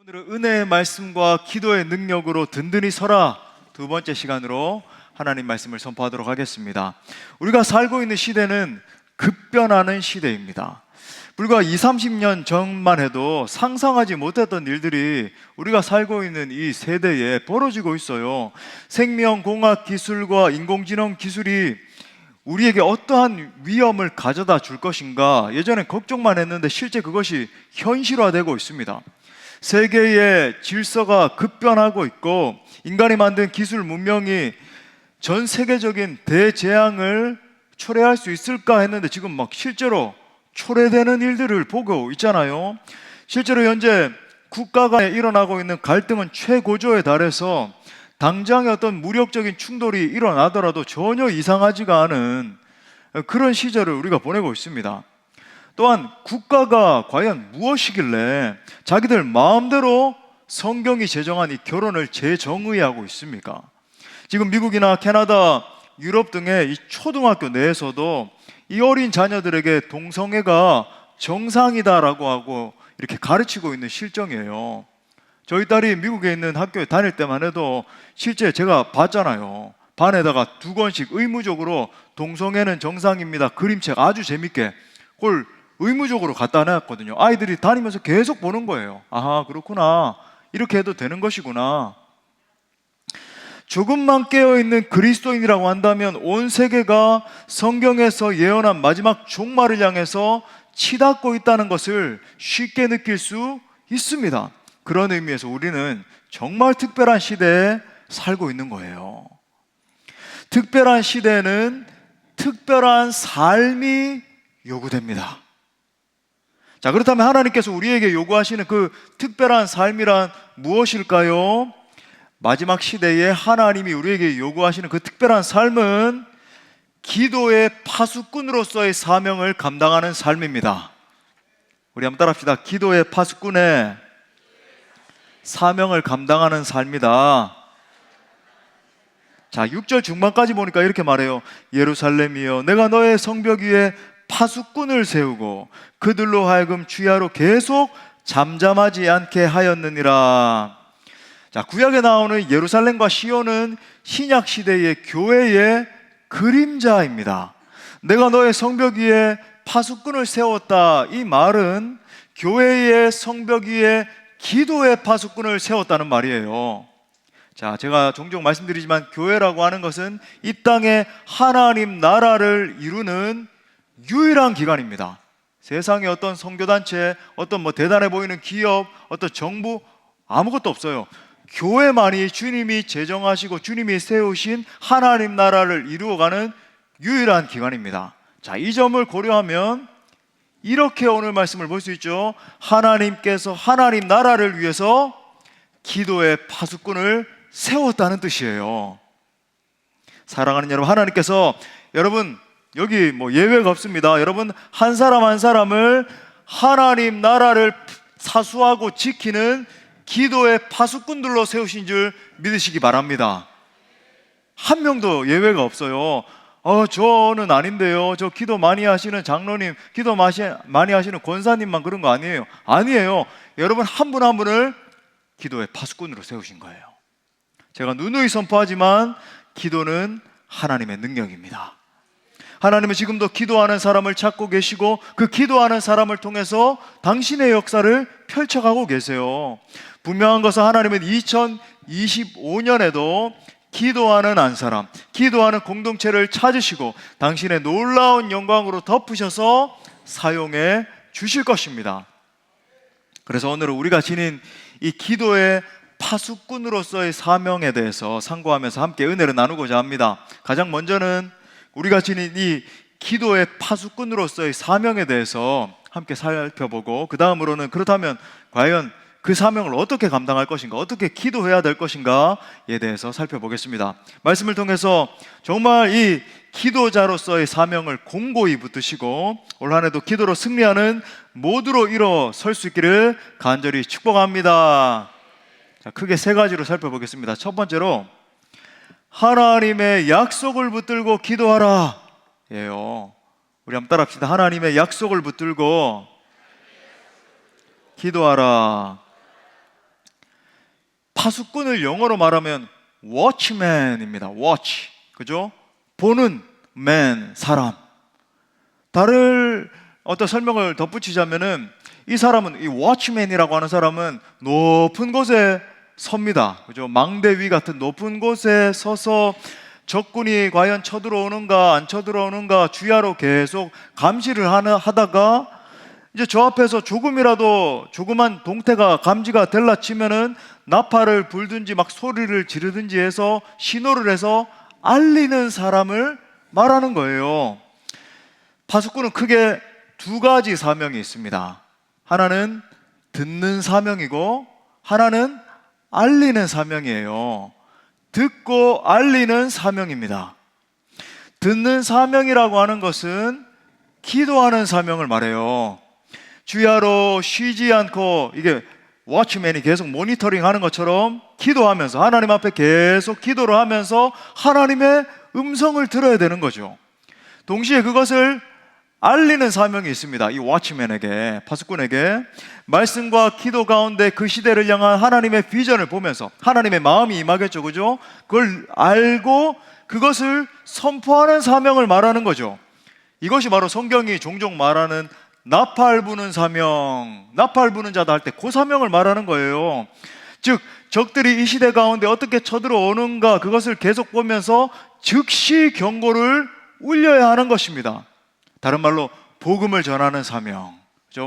오늘은 은혜의 말씀과 기도의 능력으로 든든히 서라 두 번째 시간으로 하나님 말씀을 선포하도록 하겠습니다. 우리가 살고 있는 시대는 급변하는 시대입니다. 불과 30년 전만 해도 상상하지 못했던 일들이 우리가 살고 있는 이 세대에 벌어지고 있어요. 생명공학 기술과 인공지능 기술이 우리에게 어떠한 위험을 가져다 줄 것인가, 예전엔 걱정만 했는데 실제 그것이 현실화되고 있습니다. 세계의 질서가 급변하고 있고 인간이 만든 기술 문명이 전 세계적인 대재앙을 초래할 수 있을까 했는데 지금 막 실제로 초래되는 일들을 보고 있잖아요. 실제로 현재 국가 간에 일어나고 있는 갈등은 최고조에 달해서 당장의 어떤 무력적인 충돌이 일어나더라도 전혀 이상하지가 않은 그런 시절을 우리가 보내고 있습니다. 또한 국가가 과연 무엇이길래 자기들 마음대로 성경이 제정한 이 결혼을 재정의하고 있습니까? 지금 미국이나 캐나다, 유럽 등의 이 초등학교 내에서도 이 어린 자녀들에게 동성애가 정상이다라고 하고 이렇게 가르치고 있는 실정이에요. 저희 딸이 미국에 있는 학교에 다닐 때만 해도 실제 제가 봤잖아요. 반에다가 2권씩 의무적으로 동성애는 정상입니다 그림책 아주 재밌게 그걸 의무적으로 갖다 놨거든요. 아이들이 다니면서 계속 보는 거예요. 아하, 그렇구나, 이렇게 해도 되는 것이구나. 조금만 깨어있는 그리스도인이라고 한다면 온 세계가 성경에서 예언한 마지막 종말을 향해서 치닫고 있다는 것을 쉽게 느낄 수 있습니다. 그런 의미에서 우리는 정말 특별한 시대에 살고 있는 거예요. 특별한 시대에는 특별한 삶이 요구됩니다. 자, 그렇다면 하나님께서 우리에게 요구하시는 그 특별한 삶이란 무엇일까요? 마지막 시대에 하나님이 우리에게 요구하시는 그 특별한 삶은 기도의 파수꾼으로서의 사명을 감당하는 삶입니다. 우리 한번 따라합시다. 기도의 파수꾼의 사명을 감당하는 삶이다. 자, 6절 중반까지 보니까 이렇게 말해요. 예루살렘이여, 내가 너의 성벽 위에 파수꾼을 세우고 그들로 하여금 주야로 계속 잠잠하지 않게 하였느니라. 자, 구약에 나오는 예루살렘과 시온은 신약 시대의 교회의 그림자입니다. 내가 너의 성벽 위에 파수꾼을 세웠다, 이 말은 교회의 성벽 위에 기도의 파수꾼을 세웠다는 말이에요. 자, 제가 종종 말씀드리지만 교회라고 하는 것은 이 땅에 하나님 나라를 이루는 유일한 기관입니다. 세상에 어떤 선교단체, 어떤 대단해 보이는 기업, 어떤 정부, 아무것도 없어요. 교회만이 주님이 제정하시고 주님이 세우신 하나님 나라를 이루어가는 유일한 기관입니다. 자, 이 점을 고려하면 이렇게 오늘 말씀을 볼 수 있죠. 하나님께서 하나님 나라를 위해서 기도의 파수꾼을 세웠다는 뜻이에요. 사랑하는 여러분, 하나님께서 여러분 여기 예외가 없습니다. 여러분 한 사람 한 사람을 하나님 나라를 사수하고 지키는 기도의 파수꾼들로 세우신 줄 믿으시기 바랍니다. 한 명도 예외가 없어요. 저는 아닌데요, 저 기도 많이 하시는 장로님, 기도 많이 하시는 권사님만 그런 거 아니에요. 아니에요. 여러분 한 분 한 분을 기도의 파수꾼으로 세우신 거예요. 제가 누누이 선포하지만 기도는 하나님의 능력입니다. 하나님은 지금도 기도하는 사람을 찾고 계시고 그 기도하는 사람을 통해서 당신의 역사를 펼쳐가고 계세요. 분명한 것은 하나님은 2025년에도 기도하는 한 사람, 기도하는 공동체를 찾으시고 당신의 놀라운 영광으로 덮으셔서 사용해 주실 것입니다. 그래서 오늘은 우리가 지닌 이 기도의 파수꾼으로서의 사명에 대해서 상고하면서 함께 은혜를 나누고자 합니다. 가장 먼저는 우리가 지닌 이 기도의 파수꾼으로서의 사명에 대해서 함께 살펴보고, 그 다음으로는 그렇다면 과연 그 사명을 어떻게 감당할 것인가, 어떻게 기도해야 될 것인가에 대해서 살펴보겠습니다. 말씀을 통해서 정말 이 기도자로서의 사명을 공고히 붙드시고 올 한 해도 기도로 승리하는 모두로 일어설 수 있기를 간절히 축복합니다. 자, 크게 3가지로 살펴보겠습니다. 첫 번째로 하나님의 약속을 붙들고 기도하라 예요. 우리 한번 따라합시다. 하나님의 약속을 붙들고 기도하라. 파수꾼을 영어로 말하면 watchman입니다. watch. 그죠? 보는 man, 사람. 다른 어떤 설명을 덧붙이자면은 이 사람은, 이 watchman이라고 하는 사람은 높은 곳에 섭니다. 그죠? 망대 위 같은 높은 곳에 서서 적군이 과연 쳐들어오는가 안 쳐들어오는가 주야로 계속 감시를 하다가 이제 저 앞에서 조그만 동태가 감지가 될라 치면은 나팔을 불든지 막 소리를 지르든지 해서 신호를 해서 알리는 사람을 말하는 거예요. 파수꾼은 크게 두 가지 사명이 있습니다. 하나는 듣는 사명이고 하나는 알리는 사명이에요. 듣고 알리는 사명입니다. 듣는 사명이라고 하는 것은 기도하는 사명을 말해요. 주야로 쉬지 않고, 이게 워치맨이 계속 모니터링 하는 것처럼 기도하면서 하나님 앞에 계속 기도를 하면서 하나님의 음성을 들어야 되는 거죠. 동시에 그것을 알리는 사명이 있습니다. 이 워치맨에게, 파수꾼에게 말씀과 기도 가운데 그 시대를 향한 하나님의 비전을 보면서 하나님의 마음이 임하겠죠. 그죠? 그걸 알고 그것을 선포하는 사명을 말하는 거죠. 이것이 바로 성경이 종종 말하는 나팔 부는 사명, 나팔 부는 자다 할 때 그 사명을 말하는 거예요. 즉 적들이 이 시대 가운데 어떻게 쳐들어오는가 그것을 계속 보면서 즉시 경고를 울려야 하는 것입니다. 다른 말로 복음을 전하는 사명,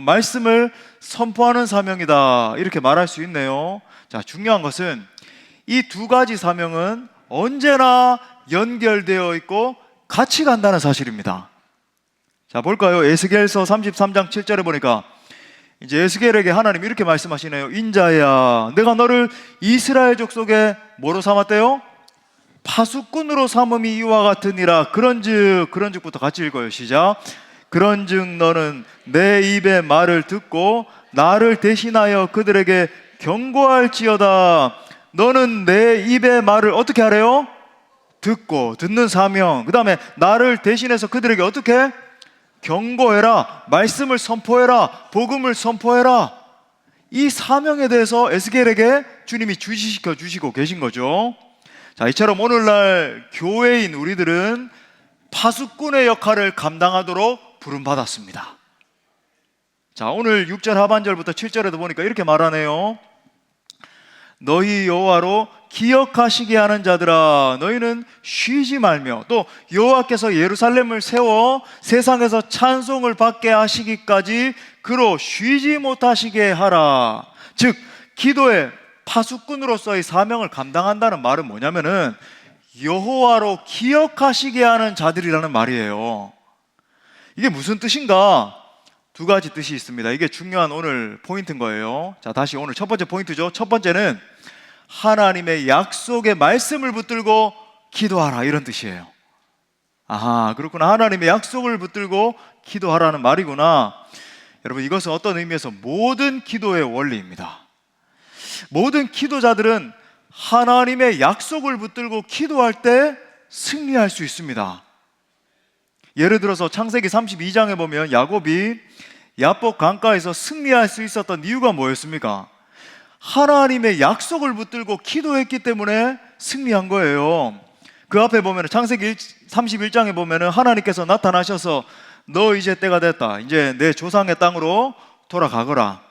말씀을 선포하는 사명이다, 이렇게 말할 수 있네요. 자, 중요한 것은 이 두 가지 사명은 언제나 연결되어 있고 같이 간다는 사실입니다. 자, 볼까요? 에스겔서 33장 7절에 보니까 이제 에스겔에게 하나님 이렇게 말씀하시네요. 인자야, 내가 너를 이스라엘 족속에 뭐로 삼았대요? 파수꾼으로 삼음이 이와 같으니라. 그런즉부터 같이 읽어요. 시작. 그런즉 너는 내 입의 말을 듣고 나를 대신하여 그들에게 경고할지어다. 너는 내 입의 말을 어떻게 하래요? 듣고, 듣는 사명. 그 다음에 나를 대신해서 그들에게 어떻게? 경고해라, 말씀을 선포해라, 복음을 선포해라. 이 사명에 대해서 에스겔에게 주님이 주시시켜 주시고 계신 거죠. 자, 이처럼 오늘날 교회인 우리들은 파수꾼의 역할을 감당하도록 부름받았습니다. 자, 오늘 6절 하반절부터 7절에도 보니까 이렇게 말하네요. 너희 여호와로 기억하시게 하는 자들아, 너희는 쉬지 말며, 또 여호와께서 예루살렘을 세워 세상에서 찬송을 받게 하시기까지 그로 쉬지 못하시게 하라. 즉 기도의 파수꾼으로서의 사명을 감당한다는 말은 뭐냐면은 여호와로 기억하시게 하는 자들이라는 말이에요. 이게 무슨 뜻인가? 두 가지 뜻이 있습니다. 이게 중요한 오늘 포인트인 거예요. 자, 다시 오늘 첫 번째 포인트죠. 첫 번째는 하나님의 약속의 말씀을 붙들고 기도하라, 이런 뜻이에요. 아하, 그렇구나. 하나님의 약속을 붙들고 기도하라는 말이구나. 여러분, 이것은 어떤 의미에서 모든 기도의 원리입니다. 모든 기도자들은 하나님의 약속을 붙들고 기도할 때 승리할 수 있습니다. 예를 들어서 창세기 32장에 보면 야곱이 야복 강가에서 승리할 수 있었던 이유가 뭐였습니까? 하나님의 약속을 붙들고 기도했기 때문에 승리한 거예요. 그 앞에 보면 창세기 31장에 보면 하나님께서 나타나셔서 너 이제 때가 됐다, 이제 내 조상의 땅으로 돌아가거라,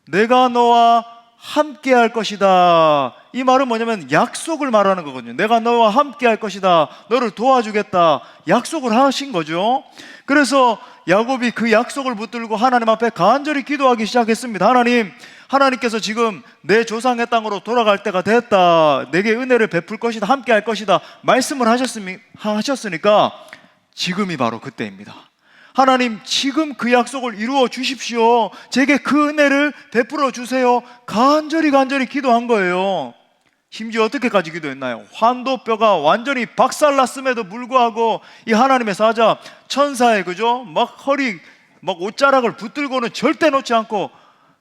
내가 너와 함께 할 것이다. 이 말은 뭐냐면 약속을 말하는 거거든요. 내가 너와 함께 할 것이다, 너를 도와주겠다, 약속을 하신 거죠. 그래서 야곱이 그 약속을 붙들고 하나님 앞에 간절히 기도하기 시작했습니다. 하나님께서 지금 내 조상의 땅으로 돌아갈 때가 됐다, 내게 은혜를 베풀 것이다, 함께 할 것이다 말씀을 하셨으니까 지금이 바로 그때입니다. 하나님, 지금 그 약속을 이루어 주십시오, 제게 그 은혜를 베풀어 주세요, 간절히 기도한 거예요. 심지어 어떻게까지 기도했나요? 환도뼈가 완전히 박살났음에도 불구하고 이 하나님의 사자 천사의, 그죠? 막 허리 막 옷자락을 붙들고는 절대 놓지 않고,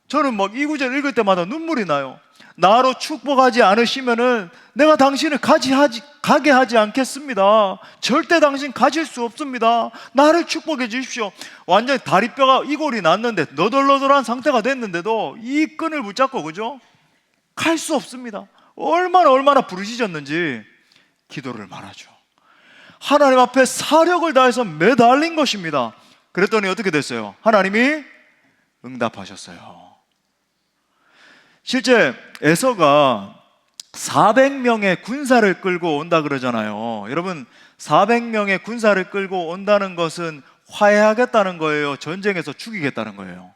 저는 막 이 구절 읽을 때마다 눈물이 나요. 나로 축복하지 않으시면은 내가 당신을 가게 하지 않겠습니다. 절대 당신 가질 수 없습니다. 나를 축복해 주십시오. 완전히 다리뼈가 이골이 났는데 너덜너덜한 상태가 됐는데도 이 끈을 붙잡고, 그죠? 갈 수 없습니다. 얼마나 부르짖었는지 기도를 말하죠. 하나님 앞에 사력을 다해서 매달린 것입니다. 그랬더니 어떻게 됐어요? 하나님이 응답하셨어요. 실제 에서가 400명의 군사를 끌고 온다 그러잖아요. 여러분, 400명의 군사를 끌고 온다는 것은 화해하겠다는 거예요? 전쟁에서 죽이겠다는 거예요?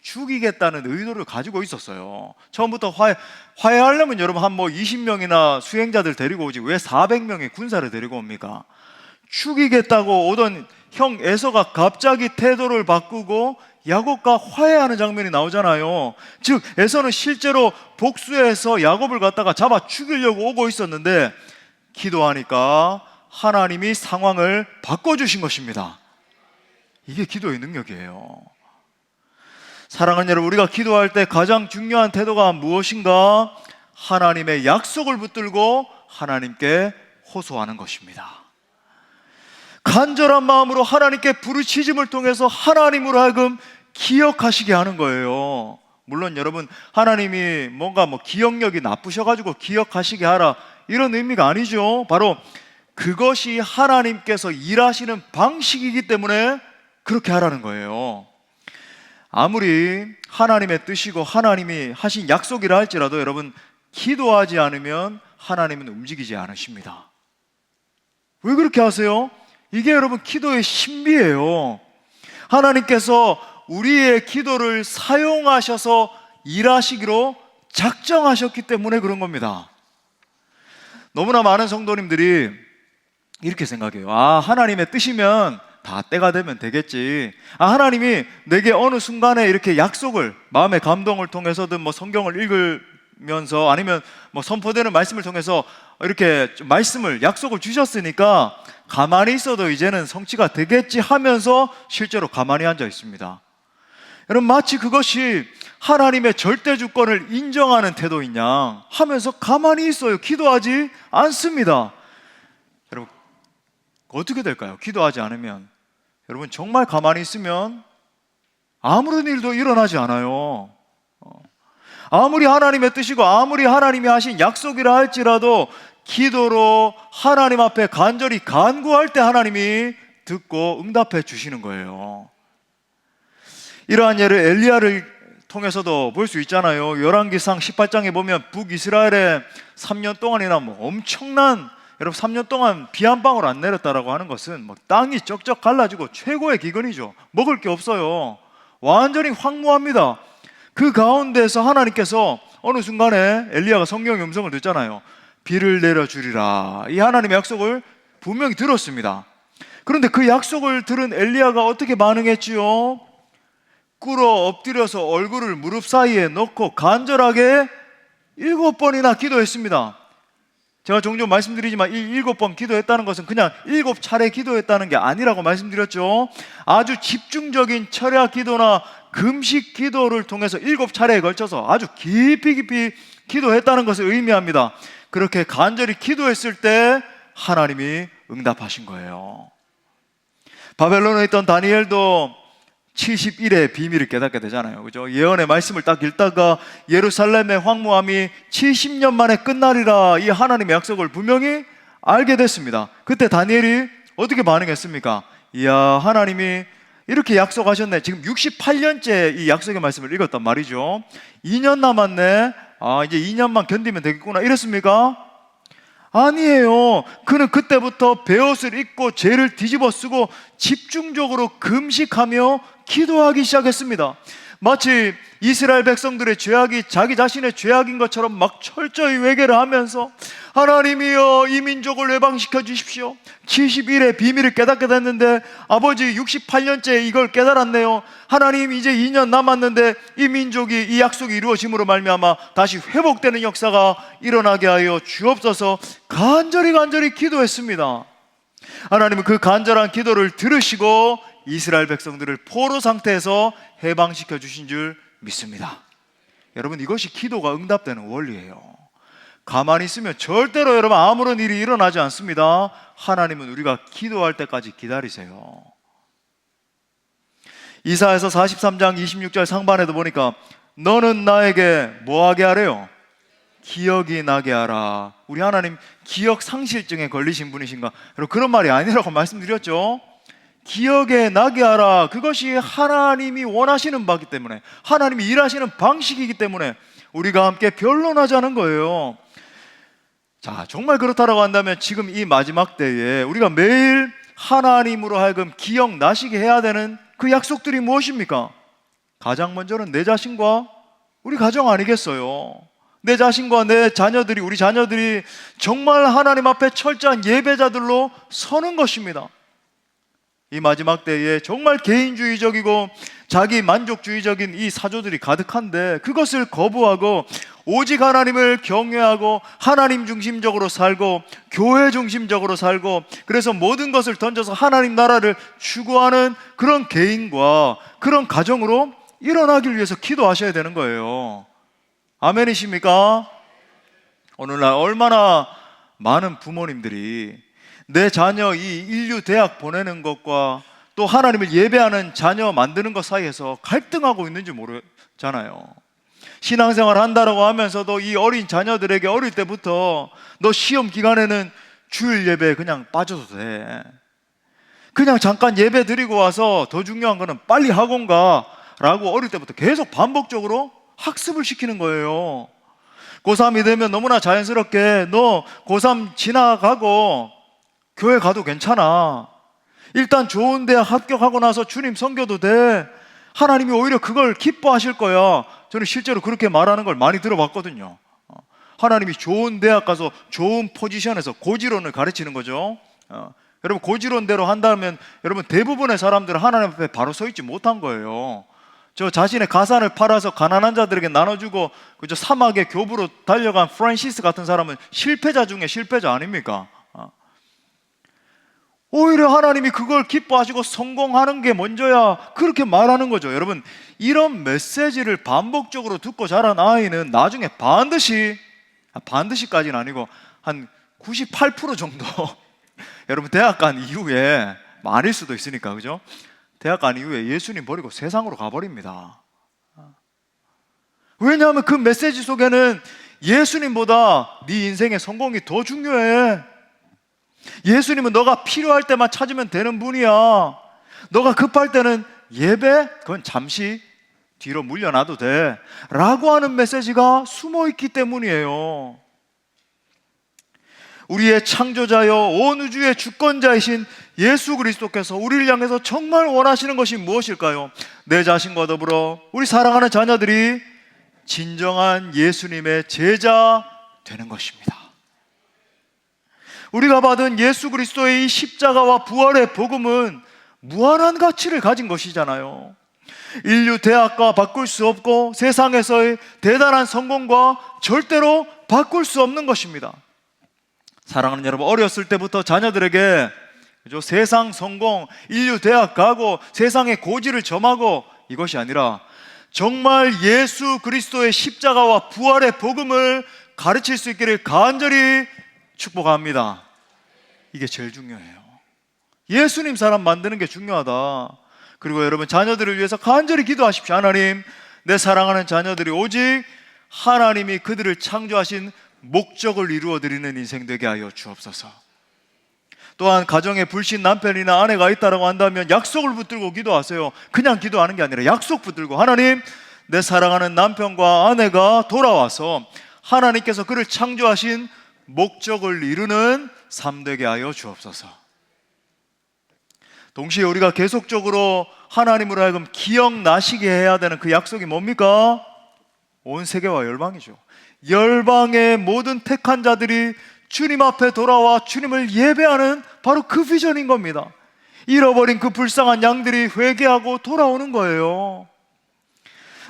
죽이겠다는 의도를 가지고 있었어요. 처음부터 화해하려면 여러분 한 20명이나 수행자들 데리고 오지 왜 400명의 군사를 데리고 옵니까? 죽이겠다고 오던 형 에서가 갑자기 태도를 바꾸고 야곱과 화해하는 장면이 나오잖아요. 즉 에서는 실제로 복수해서 야곱을 갖다가 잡아 죽이려고 오고 있었는데 기도하니까 하나님이 상황을 바꿔주신 것입니다. 이게 기도의 능력이에요. 사랑하는 여러분, 우리가 기도할 때 가장 중요한 태도가 무엇인가? 하나님의 약속을 붙들고 하나님께 호소하는 것입니다. 간절한 마음으로 하나님께 부르짖음을 통해서 하나님으로 하여금 기억하시게 하는 거예요. 물론 여러분, 하나님이 뭔가 기억력이 나쁘셔가지고 기억하시게 하라 이런 의미가 아니죠. 바로 그것이 하나님께서 일하시는 방식이기 때문에 그렇게 하라는 거예요. 아무리 하나님의 뜻이고 하나님이 하신 약속이라 할지라도 여러분, 기도하지 않으면 하나님은 움직이지 않으십니다. 왜 그렇게 하세요? 이게 여러분 기도의 신비예요. 하나님께서 우리의 기도를 사용하셔서 일하시기로 작정하셨기 때문에 그런 겁니다. 너무나 많은 성도님들이 이렇게 생각해요. 하나님의 뜻이면 다 때가 되면 되겠지. 하나님이 내게 어느 순간에 이렇게 약속을 마음의 감동을 통해서든 성경을 읽으면서 아니면 선포되는 말씀을 통해서 이렇게 말씀을 약속을 주셨으니까 가만히 있어도 이제는 성취가 되겠지 하면서 실제로 가만히 앉아 있습니다. 여러분, 마치 그것이 하나님의 절대 주권을 인정하는 태도인 양 하면서 가만히 있어요. 기도하지 않습니다. 여러분, 어떻게 될까요? 기도하지 않으면. 여러분, 정말 가만히 있으면 아무런 일도 일어나지 않아요. 아무리 하나님의 뜻이고 아무리 하나님이 하신 약속이라 할지라도 기도로 하나님 앞에 간절히 간구할 때 하나님이 듣고 응답해 주시는 거예요. 이러한 예를 엘리야를 통해서도 볼 수 있잖아요. 열왕기상 18장에 보면 북이스라엘에 3년 동안이나 엄청난, 여러분 3년 동안 비 한 방울 안 내렸다라고 하는 것은 땅이 쩍쩍 갈라지고 최고의 기근이죠. 먹을 게 없어요. 완전히 황무합니다. 그 가운데서 하나님께서 어느 순간에 엘리야가 성경의 음성을 듣잖아요. 비를 내려주리라. 이 하나님의 약속을 분명히 들었습니다. 그런데 그 약속을 들은 엘리야가 어떻게 반응했지요? 꿇어 엎드려서 얼굴을 무릎 사이에 넣고 간절하게 7번이나 기도했습니다. 제가 종종 말씀드리지만 이 7번 기도했다는 것은 그냥 7차례 기도했다는 게 아니라고 말씀드렸죠. 아주 집중적인 철야 기도나 금식 기도를 통해서 7차례에 걸쳐서 아주 깊이 기도했다는 것을 의미합니다. 그렇게 간절히 기도했을 때 하나님이 응답하신 거예요. 바벨론에 있던 다니엘도 70일의 비밀을 깨닫게 되잖아요. 그죠? 예언의 말씀을 딱 읽다가 예루살렘의 황무함이 70년 만에 끝나리라 이 하나님의 약속을 분명히 알게 됐습니다. 그때 다니엘이 어떻게 반응했습니까? 이야, 하나님이 이렇게 약속하셨네. 지금 68년째 이 약속의 말씀을 읽었단 말이죠. 2년 남았네. 이제 2년만 견디면 되겠구나 이랬습니까? 아니에요. 그는 그때부터 베옷을 입고 죄를 뒤집어 쓰고 집중적으로 금식하며 기도하기 시작했습니다. 마치 이스라엘 백성들의 죄악이 자기 자신의 죄악인 것처럼 막 철저히 회개를 하면서 하나님이여 이 민족을 해방시켜 주십시오. 70일의 비밀을 깨닫게 됐는데 아버지 68년째 이걸 깨달았네요. 하나님 이제 2년 남았는데 이 민족이 이 약속이 이루어짐으로 말미암아 다시 회복되는 역사가 일어나게 하여 주옵소서. 간절히 기도했습니다. 하나님은 그 간절한 기도를 들으시고 이스라엘 백성들을 포로 상태에서 해방시켜 주신 줄 믿습니다. 여러분, 이것이 기도가 응답되는 원리예요. 가만히 있으면 절대로 여러분 아무런 일이 일어나지 않습니다. 하나님은 우리가 기도할 때까지 기다리세요. 이사야서 43장 26절 상반에도 보니까 너는 나에게 뭐하게 하래요? 기억이 나게 하라. 우리 하나님 기억 상실증에 걸리신 분이신가? 여러분, 그런 말이 아니라고 말씀드렸죠. 기억에 나게 하라. 그것이 하나님이 원하시는 바기 때문에, 하나님이 일하시는 방식이기 때문에 우리가 함께 변론하자는 거예요. 자, 정말 그렇다라고 한다면 지금 이 마지막 때에 우리가 매일 하나님으로 하여금 기억나시게 해야 되는 그 약속들이 무엇입니까? 가장 먼저는 내 자신과 우리 가정 아니겠어요? 내 자신과 내 자녀들이, 우리 자녀들이 정말 하나님 앞에 철저한 예배자들로 서는 것입니다. 이 마지막 때에 정말 개인주의적이고 자기 만족주의적인 이 사조들이 가득한데, 그것을 거부하고 오직 하나님을 경외하고 하나님 중심적으로 살고 교회 중심적으로 살고, 그래서 모든 것을 던져서 하나님 나라를 추구하는 그런 개인과 그런 가정으로 일어나길 위해서 기도하셔야 되는 거예요. 아멘이십니까? 오늘날 얼마나 많은 부모님들이 내 자녀 이 인류 대학 보내는 것과 또 하나님을 예배하는 자녀 만드는 것 사이에서 갈등하고 있는지 모르잖아요. 신앙생활 한다라고 하면서도 이 어린 자녀들에게 어릴 때부터 너 시험 기간에는 주일 예배에 그냥 빠져도 돼, 그냥 잠깐 예배 드리고 와서 더 중요한 거는 빨리 학원 가 라고 어릴 때부터 계속 반복적으로 학습을 시키는 거예요. 고3이 되면 너무나 자연스럽게 너 고3 지나가고 교회 가도 괜찮아, 일단 좋은 대학 합격하고 나서 주님 섬겨도 돼, 하나님이 오히려 그걸 기뻐하실 거야. 저는 실제로 그렇게 말하는 걸 많이 들어봤거든요. 하나님이 좋은 대학 가서 좋은 포지션에서 고지론을 가르치는 거죠. 여러분, 고지론대로 한다면 여러분 대부분의 사람들은 하나님 앞에 바로 서 있지 못한 거예요. 저 자신의 가산을 팔아서 가난한 자들에게 나눠주고 그저 사막의 교부로 달려간 프란시스 같은 사람은 실패자 중에 실패자 아닙니까? 오히려 하나님이 그걸 기뻐하시고 성공하는 게 먼저야, 그렇게 말하는 거죠. 여러분, 이런 메시지를 반복적으로 듣고 자란 아이는 나중에 반드시까지는 아니고 한 98% 정도 여러분 대학 간 이후에, 아닐 수도 있으니까, 그죠? 대학 간 이후에 예수님 버리고 세상으로 가버립니다. 왜냐하면 그 메시지 속에는 예수님보다 네 인생의 성공이 더 중요해, 예수님은 너가 필요할 때만 찾으면 되는 분이야, 너가 급할 때는 예배? 그건 잠시 뒤로 물려놔도 돼 라고 하는 메시지가 숨어있기 때문이에요. 우리의 창조자여 온 우주의 주권자이신 예수 그리스도께서 우리를 향해서 정말 원하시는 것이 무엇일까요? 내 자신과 더불어 우리 사랑하는 자녀들이 진정한 예수님의 제자 되는 것입니다. 우리가 받은 예수 그리스도의 이 십자가와 부활의 복음은 무한한 가치를 가진 것이잖아요. 인류 대학과 바꿀 수 없고 세상에서의 대단한 성공과 절대로 바꿀 수 없는 것입니다. 사랑하는 여러분, 어렸을 때부터 자녀들에게 세상 성공, 인류 대학 가고 세상의 고지를 점하고 이것이 아니라 정말 예수 그리스도의 십자가와 부활의 복음을 가르칠 수 있기를 간절히 축복합니다. 이게 제일 중요해요. 예수님 사람 만드는 게 중요하다. 그리고 여러분, 자녀들을 위해서 간절히 기도하십시오. 하나님, 내 사랑하는 자녀들이 오직 하나님이 그들을 창조하신 목적을 이루어드리는 인생 되게 하여 주옵소서. 또한 가정에 불신 남편이나 아내가 있다고 한다면 약속을 붙들고 기도하세요. 그냥 기도하는 게 아니라 약속 붙들고, 하나님, 내 사랑하는 남편과 아내가 돌아와서 하나님께서 그를 창조하신 목적을 이루는 삶 되게 하여 주옵소서. 동시에 우리가 계속적으로 하나님으로 하여금 기억나시게 해야 되는 그 약속이 뭡니까? 온 세계와 열방이죠. 열방의 모든 택한 자들이 주님 앞에 돌아와 주님을 예배하는 바로 그 비전인 겁니다. 잃어버린 그 불쌍한 양들이 회개하고 돌아오는 거예요.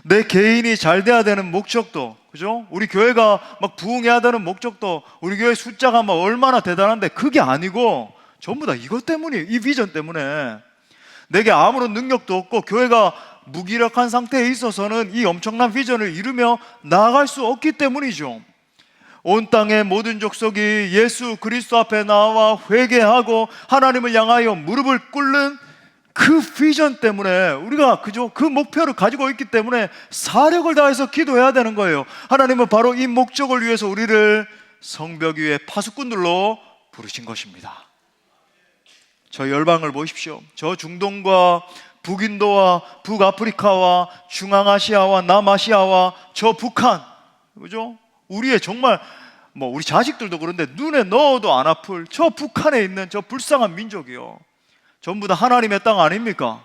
내 개인이 잘 돼야 되는 목적도, 그죠? 우리 교회가 막 부흥해야 되는 목적도, 우리 교회 숫자가 막 얼마나 대단한데 그게 아니고 전부 다 이것 때문이에요. 이 비전 때문에. 내게 아무런 능력도 없고 교회가 무기력한 상태에 있어서는 이 엄청난 비전을 이루며 나아갈 수 없기 때문이죠. 온 땅의 모든 족속이 예수 그리스도 앞에 나와 회개하고 하나님을 향하여 무릎을 꿇는 그 비전 때문에 우리가 그 목표를 가지고 있기 때문에 사력을 다해서 기도해야 되는 거예요. 하나님은 바로 이 목적을 위해서 우리를 성벽 위에 파수꾼들로 부르신 것입니다. 저 열방을 보십시오. 저 중동과 북인도와 북아프리카와 중앙아시아와 남아시아와 저 북한, 그죠? 우리의 정말 우리 자식들도 그런데 눈에 넣어도 안 아플 저 북한에 있는 저 불쌍한 민족이요, 전부 다 하나님의 땅 아닙니까?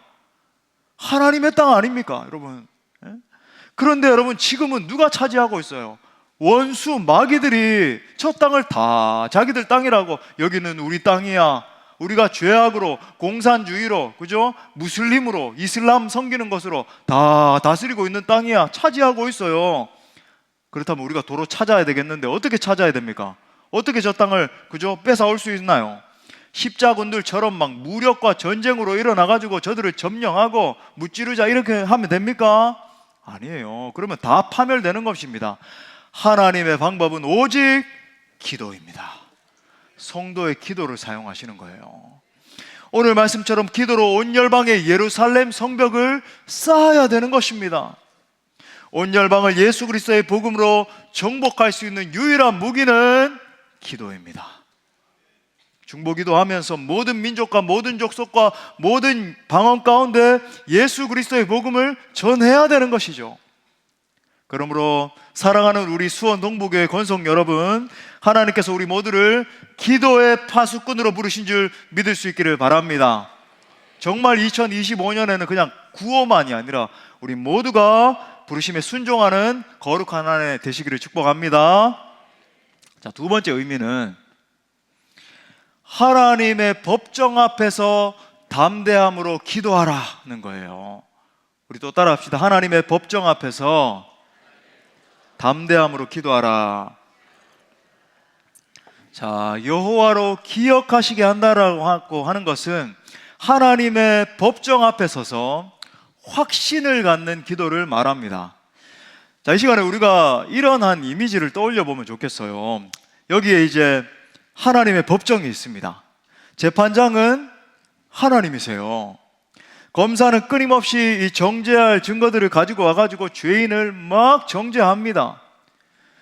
하나님의 땅 아닙니까, 여러분? 그런데 여러분, 지금은 누가 차지하고 있어요? 원수 마귀들이 저 땅을 다 자기들 땅이라고, 여기는 우리 땅이야, 우리가 죄악으로, 공산주의로, 그죠? 무슬림으로, 이슬람 섬기는 것으로 다 다스리고 있는 땅이야, 차지하고 있어요. 그렇다면 우리가 도로 찾아야 되겠는데 어떻게 찾아야 됩니까? 어떻게 저 땅을 뺏어올 수 있나요? 십자군들처럼 막 무력과 전쟁으로 일어나가지고 저들을 점령하고 무찌르자 이렇게 하면 됩니까? 아니에요. 그러면 다 파멸되는 것입니다. 하나님의 방법은 오직 기도입니다. 성도의 기도를 사용하시는 거예요. 오늘 말씀처럼 기도로 온 열방의 예루살렘 성벽을 쌓아야 되는 것입니다. 온 열방을 예수 그리스도의 복음으로 정복할 수 있는 유일한 무기는 기도입니다. 중보기도하면서 모든 민족과 모든 족속과 모든 방언 가운데 예수 그리스도의 복음을 전해야 되는 것이죠. 그러므로 사랑하는 우리 수원 동부교회 권속 여러분, 하나님께서 우리 모두를 기도의 파수꾼으로 부르신 줄 믿을 수 있기를 바랍니다. 정말 2025년에는 그냥 구호만이 아니라 우리 모두가 부르심에 순종하는 거룩한 한 해 되시기를 축복합니다. 자, 두 번째 의미는 하나님의 법정 앞에서 담대함으로 기도하라는 거예요. 우리 또 따라합시다. 하나님의 법정 앞에서 담대함으로 기도하라. 자, 여호와로 기억하시게 한다라고 하는 것은 하나님의 법정 앞에 서서 확신을 갖는 기도를 말합니다. 자, 이 시간에 우리가 이런 한 이미지를 떠올려 보면 좋겠어요. 여기에 이제 하나님의 법정이 있습니다. 재판장은 하나님이세요. 검사는 끊임없이 이 정죄할 증거들을 가지고 와가지고 죄인을 막 정죄합니다.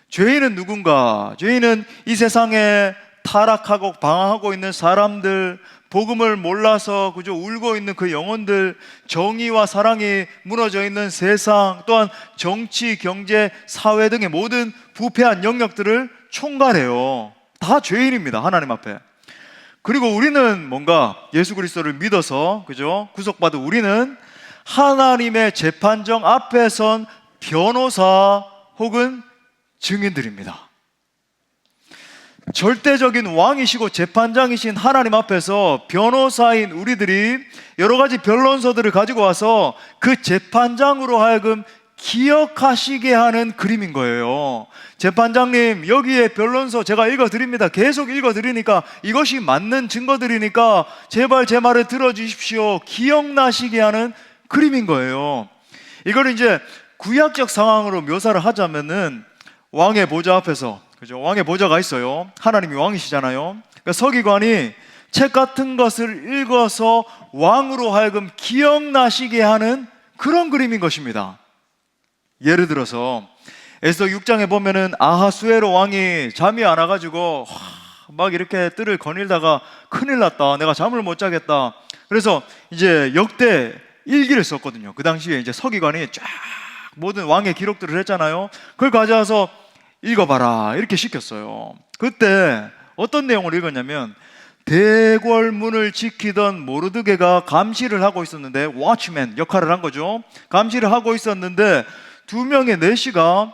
죄인은 누군가? 죄인은 이 세상에 타락하고 방황하고 있는 사람들, 복음을 몰라서 그저 울고 있는 그 영혼들, 정의와 사랑이 무너져 있는 세상, 또한 정치, 경제, 사회 등의 모든 부패한 영역들을 총괄해요. 다 죄인입니다, 하나님 앞에. 그리고 우리는 뭔가 예수 그리스도를 믿어서 그죠? 구속받은 우리는 하나님의 재판정 앞에 선 변호사 혹은 증인들입니다. 절대적인 왕이시고 재판장이신 하나님 앞에서 변호사인 우리들이 여러 가지 변론서들을 가지고 와서 그 재판장으로 하여금 기억하시게 하는 그림인 거예요. 재판장님, 여기에 변론서 제가 읽어드립니다. 계속 읽어드리니까 이것이 맞는 증거들이니까 제발 제 말을 들어주십시오. 기억나시게 하는 그림인 거예요. 이걸 이제 구약적 상황으로 묘사를 하자면은 왕의 보좌 앞에서, 그죠? 왕의 보좌가 있어요. 하나님이 왕이시잖아요. 그러니까 서기관이 책 같은 것을 읽어서 왕으로 하여금 기억나시게 하는 그런 그림인 것입니다. 예를 들어서 에스더 6장에 보면은 아하수에로 왕이 잠이 안 와가지고 막 이렇게 뜰을 거닐다가 큰일 났다, 내가 잠을 못 자겠다. 그래서 이제 역대 일기를 썼거든요. 그 당시에 이제 서기관이 쫙 모든 왕의 기록들을 했잖아요. 그걸 가져와서 읽어봐라 이렇게 시켰어요. 그때 어떤 내용을 읽었냐면, 대궐문을 지키던 모르드게가 감시를 하고 있었는데, 워치맨 역할을 한 거죠. 감시를 하고 있었는데 두 명의 내시가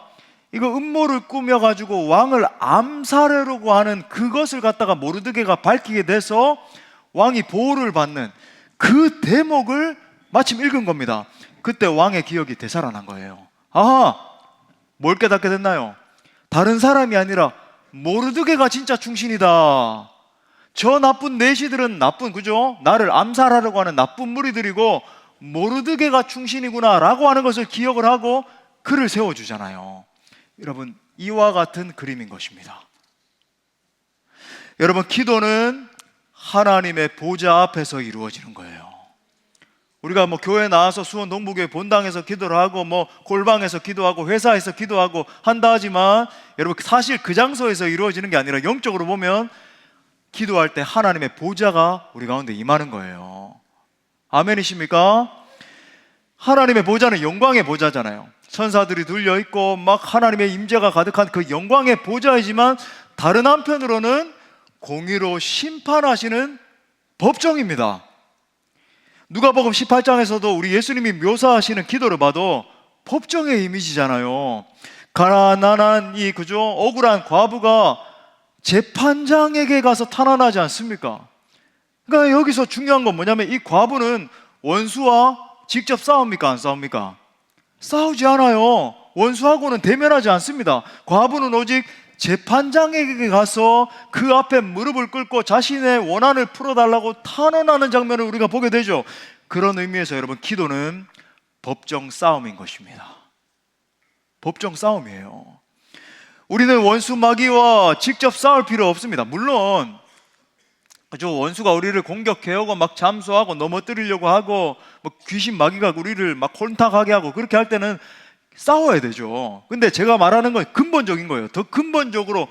이거 음모를 꾸며가지고 왕을 암살하려고 하는 그것을 갖다가 모르드게가 밝히게 돼서 왕이 보호를 받는 그 대목을 마침 읽은 겁니다. 그때 왕의 기억이 되살아난 거예요. 아하, 뭘 깨닫게 됐나요? 다른 사람이 아니라 모르드게가 진짜 충신이다. 저 나쁜 내시들은 나쁜, 그죠? 나를 암살하려고 하는 나쁜 무리들이고 모르드게가 충신이구나 라고 하는 것을 기억을 하고 그를 세워주잖아요. 여러분, 이와 같은 그림인 것입니다. 여러분, 기도는 하나님의 보좌 앞에서 이루어지는 거예요. 우리가 뭐 교회 나와서 수원 동부교회 본당에서 기도를 하고 뭐 골방에서 기도하고 회사에서 기도하고 한다 하지만 여러분 사실 그 장소에서 이루어지는 게 아니라 영적으로 보면 기도할 때 하나님의 보좌가 우리 가운데 임하는 거예요. 아멘이십니까? 하나님의 보좌는 영광의 보좌잖아요. 천사들이 둘려 있고 막 하나님의 임재가 가득한 그 영광의 보좌이지만 다른 한편으로는 공의로 심판하시는 법정입니다. 누가복음 18장에서도 우리 예수님이 묘사하시는 기도를 봐도 법정의 이미지잖아요. 가난한 이 그죠 억울한 과부가 재판장에게 가서 탄원하지 않습니까? 그러니까 여기서 중요한 건 뭐냐면 이 과부는 원수와 직접 싸웁니까? 안 싸웁니까? 싸우지 않아요. 원수하고는 대면하지 않습니다. 과부는 오직 재판장에게 가서 그 앞에 무릎을 꿇고 자신의 원한을 풀어달라고 탄원하는 장면을 우리가 보게 되죠. 그런 의미에서 여러분 기도는 법정 싸움인 것입니다. 법정 싸움이에요. 우리는 원수 마귀와 직접 싸울 필요 없습니다. 물론 저 원수가 우리를 공격해오고 막 잠수하고 넘어뜨리려고 하고 뭐 귀신 마귀가 우리를 막 혼탁하게 하고 그렇게 할 때는 싸워야 되죠. 근데 제가 말하는 건 근본적인 거예요. 더 근본적으로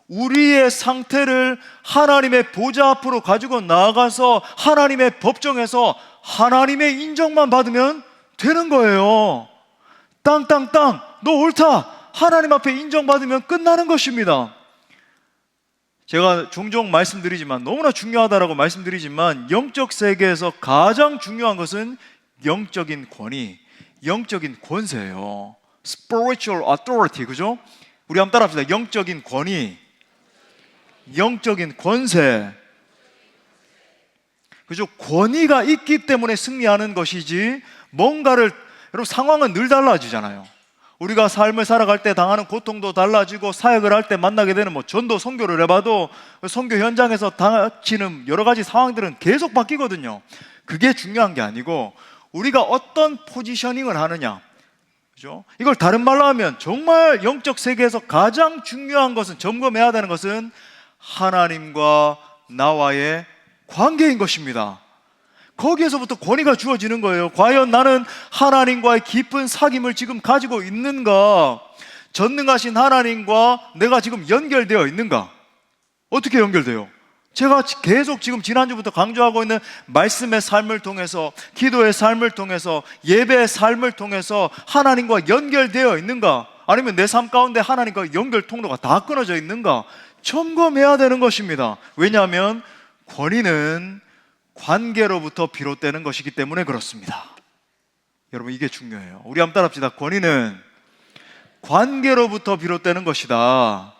우리의 상태를 하나님의 보좌 앞으로 가지고 나아가서 하나님의 법정에서 하나님의 인정만 받으면 되는 거예요. 땅땅땅 너 옳다 하나님 앞에 인정받으면 끝나는 것입니다. 제가 종종 말씀드리지만 너무나 중요하다라고 말씀드리지만 영적 세계에서 가장 중요한 것은 영적인 권위, 영적인 권세예요. Spiritual authority, 그죠? 우리 한번 따라합시다. 영적인 권위, 영적인 권세. 그죠? 권위가 있기 때문에 승리하는 것이지 뭔가를 여러분 상황은 늘 달라지잖아요. 우리가 삶을 살아갈 때 당하는 고통도 달라지고 사역을 할 때 만나게 되는 뭐 전도 선교를 해봐도 선교 현장에서 닥치는 여러 가지 상황들은 계속 바뀌거든요. 그게 중요한 게 아니고 우리가 어떤 포지셔닝을 하느냐, 그죠? 이걸 다른 말로 하면 정말 영적 세계에서 가장 중요한 것은 점검해야 되는 것은 하나님과 나와의 관계인 것입니다. 거기에서부터 권위가 주어지는 거예요. 과연 나는 하나님과의 깊은 사귐을 지금 가지고 있는가? 전능하신 하나님과 내가 지금 연결되어 있는가? 어떻게 연결돼요? 제가 계속 지금 지난주부터 강조하고 있는 말씀의 삶을 통해서, 기도의 삶을 통해서, 예배의 삶을 통해서 하나님과 연결되어 있는가? 아니면 내 삶 가운데 하나님과 연결 통로가 다 끊어져 있는가? 점검해야 되는 것입니다. 왜냐하면 권위는 관계로부터 비롯되는 것이기 때문에 그렇습니다. 여러분 이게 중요해요. 우리 한번 따라합시다. 권위는 관계로부터 비롯되는 것이다.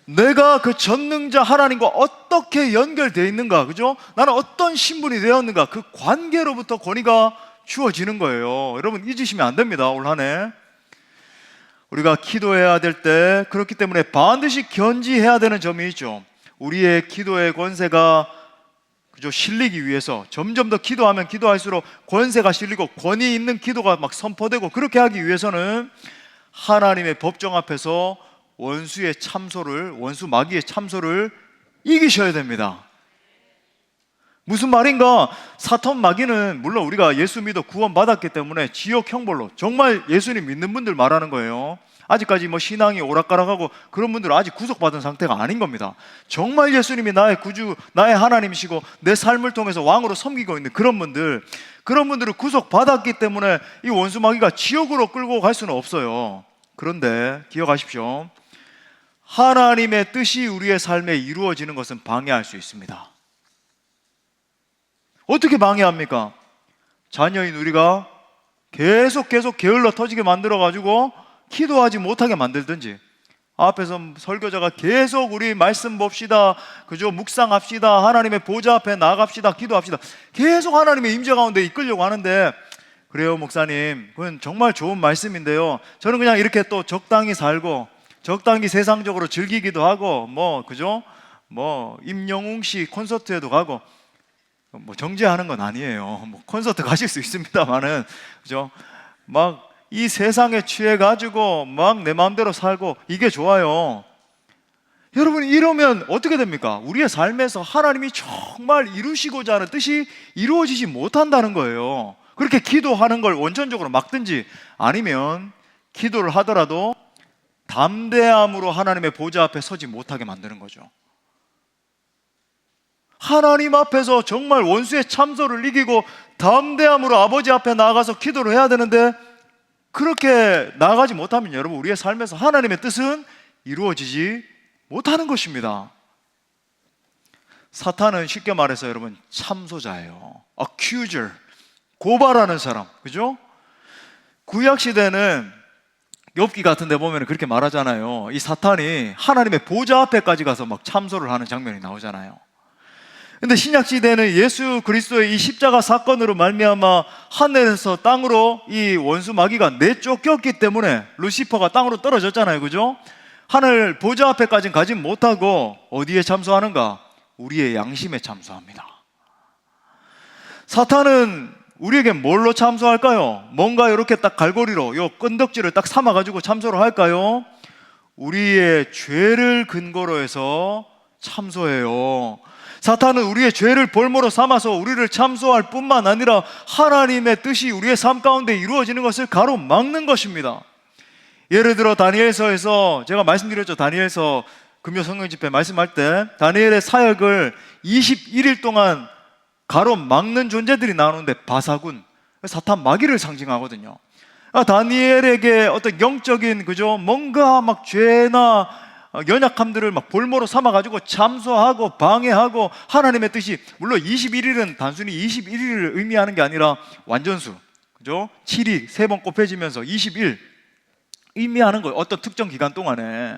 내가 그 전능자 하나님과 어떻게 연결되어 있는가, 그죠? 나는 어떤 신분이 되었는가, 그 관계로부터 권위가 주어지는 거예요. 여러분 잊으시면 안 됩니다. 올 한 해 우리가 기도해야 될 때 그렇기 때문에 반드시 견지해야 되는 점이 있죠. 우리의 기도의 권세가 그죠? 실리기 위해서 점점 더 기도하면 기도할수록 권세가 실리고 권위 있는 기도가 막 선포되고 그렇게 하기 위해서는 하나님의 법정 앞에서 원수의 참소를, 원수 마귀의 참소를 이기셔야 됩니다. 무슨 말인가? 사탄 마귀는 물론 우리가 예수 믿어 구원받았기 때문에 지옥 형벌로, 정말 예수님 믿는 분들 말하는 거예요. 아직까지 뭐 신앙이 오락가락하고 그런 분들은 아직 구속받은 상태가 아닌 겁니다. 정말 예수님이 나의 구주, 나의 하나님이시고 내 삶을 통해서 왕으로 섬기고 있는 그런 분들을 구속받았기 때문에 이 원수 마귀가 지옥으로 끌고 갈 수는 없어요. 그런데 기억하십시오. 하나님의 뜻이 우리의 삶에 이루어지는 것은 방해할 수 있습니다. 어떻게 방해합니까? 자녀인 우리가 계속 게을러 터지게 만들어가지고 기도하지 못하게 만들든지, 앞에서 설교자가 계속 우리 말씀 봅시다, 그죠? 묵상합시다, 하나님의 보좌 앞에 나갑시다, 기도합시다, 계속 하나님의 임재 가운데 이끌려고 하는데, 그래요 목사님, 그건 정말 좋은 말씀인데요, 저는 그냥 이렇게 또 적당히 살고 적당히 세상적으로 즐기기도 하고 그죠? 임영웅 씨 콘서트에도 가고, 정죄하는 건 아니에요. 콘서트 가실 수 있습니다만은, 그죠? 막 이 세상에 취해가지고 막 내 마음대로 살고 이게 좋아요. 여러분, 이러면 어떻게 됩니까? 우리의 삶에서 하나님이 정말 이루시고자 하는 뜻이 이루어지지 못한다는 거예요. 그렇게 기도하는 걸 원천적으로 막든지, 아니면 기도를 하더라도 담대함으로 하나님의 보좌 앞에 서지 못하게 만드는 거죠. 하나님 앞에서 정말 원수의 참소를 이기고 담대함으로 아버지 앞에 나가서 기도를 해야 되는데, 그렇게 나가지 못하면 여러분, 우리의 삶에서 하나님의 뜻은 이루어지지 못하는 것입니다. 사탄은 쉽게 말해서 여러분 참소자예요. accuser, 고발하는 사람, 그죠? 구약 시대는 욥기 같은 데 보면 그렇게 말하잖아요. 이 사탄이 하나님의 보좌 앞에까지 가서 막 참소를 하는 장면이 나오잖아요. 근데 신약 시대는 예수 그리스도의 이 십자가 사건으로 말미암아 하늘에서 땅으로 이 원수 마귀가 내쫓겼기 때문에 루시퍼가 땅으로 떨어졌잖아요, 그죠? 하늘 보좌 앞에까지는 가지 못하고 어디에 참소하는가? 우리의 양심에 참소합니다. 사탄은 우리에게 뭘로 참소할까요? 뭔가 이렇게 딱 갈고리로 요 끈덕지를 딱 삼아가지고 참소를 할까요? 우리의 죄를 근거로 해서 참소해요. 사탄은 우리의 죄를 볼모로 삼아서 우리를 참소할 뿐만 아니라 하나님의 뜻이 우리의 삶 가운데 이루어지는 것을 가로막는 것입니다. 예를 들어 다니엘서에서 제가 말씀드렸죠. 다니엘서 금요 성경 집회 말씀할 때 다니엘의 사역을 21일 동안 가로막는 존재들이 나오는데, 바사군, 사탄 마귀를 상징하거든요. 다니엘에게 어떤 영적인, 그죠, 뭔가 막 죄나 연약함들을 막 볼모로 삼아가지고 참소하고 방해하고, 하나님의 뜻이, 물론 21일은 단순히 21일을 의미하는 게 아니라 완전수, 그죠? 7이 3번 곱해지면서 20일 의미하는 거예요. 어떤 특정 기간 동안에.